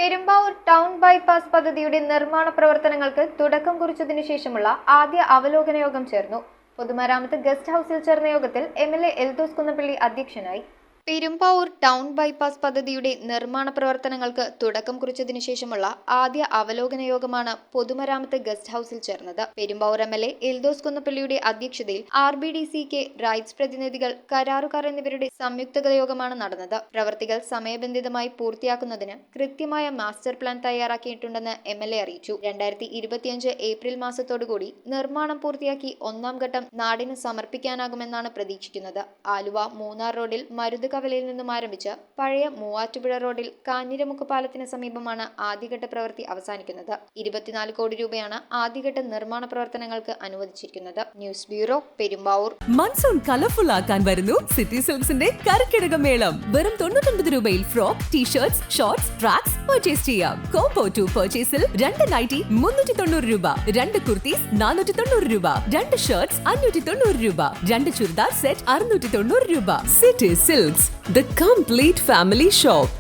Perumbavoor town bypass പദ്ധതിയുടെ നിർമ്മാണ പ്രവർത്തനങ്ങൾക്ക് തുടക്കം കുറിച്ചതിനു ശേഷമുള്ള ആദ്യ അവലോകന യോഗം ചേർന്നു. പൊതുമരാമത്ത് ഗസ്റ്റ് ഹൌസിൽ ചേർന്ന യോഗത്തിൽ എംഎൽഎ എൽദോസ് കുന്നപ്പള്ളി അധ്യക്ഷനായി. പെരുമ്പാവൂർ ടൗൺ ബൈപ്പാസ് പദ്ധതിയുടെ നിർമ്മാണ പ്രവർത്തനങ്ങൾക്ക് തുടക്കം കുറിച്ചതിനു ശേഷമുള്ള ആദ്യ അവലോകന യോഗമാണ് പൊതുമരാമത്ത് ഗസ്റ്റ് ഹൌസിൽ ചേർന്നത്. പെരുമ്പാവൂർ എംഎൽഎ എൽദോസ് കുന്നപ്പള്ളിയുടെ അധ്യക്ഷതയിൽ RBDC റൈറ്റ്സ് പ്രതിനിധികൾ, കരാറുകാർ എന്നിവരുടെ സംയുക്ത യോഗമാണ് നടന്നത്. പ്രവൃത്തികൾ സമയബന്ധിതമായി പൂർത്തിയാക്കുന്നതിന് കൃത്യമായ മാസ്റ്റർ പ്ലാൻ തയ്യാറാക്കിയിട്ടുണ്ടെന്ന് എംഎൽഎ അറിയിച്ചു. 2025 ഏപ്രിൽ മാസത്തോടുകൂടി നിർമ്മാണം പൂർത്തിയാക്കി ഒന്നാം ഘട്ടം നാടിന് സമർപ്പിക്കാനാകുമെന്നാണ് പ്രതീക്ഷിക്കുന്നത്. ആലുവ മൂന്നാർ റോഡിൽ മരുതുകവലയിൽ നിന്നും ആരംഭിച്ച് പഴയ മൂവാറ്റുപുഴ റോഡിൽ കാഞ്ഞിരമുക്ക് പാലത്തിന് സമീപമാണ് ആദ്യഘട്ട പ്രവൃത്തി അവസാനിക്കുന്നത്. 24 കോടി രൂപയാണ് ആദ്യഘട്ട നിർമ്മാണ പ്രവർത്തനങ്ങൾക്ക് അനുവദിച്ചിരിക്കുന്നത്. News bureau, Perumbavoor. Monsoon colourful ആക്കാൻ വരുന്നു സിറ്റി സിൽക്സിന്റെ കരക്കിടക മേളം. വെറും 99 രൂപയിൽ frock, T-shirts, shorts, tracks purchase ചെയ്യാം. കോംബോ 2 പർച്ചേസിൽ 2 നൈറ്റി 390 രൂപ, 2 കുർത്തീസ് 490 രൂപ, 2 ഷർട്ട്സ് 590 രൂപ, 2 ചുരിദാർ സെറ്റ് 690 രൂപ. City silks, the complete family shop.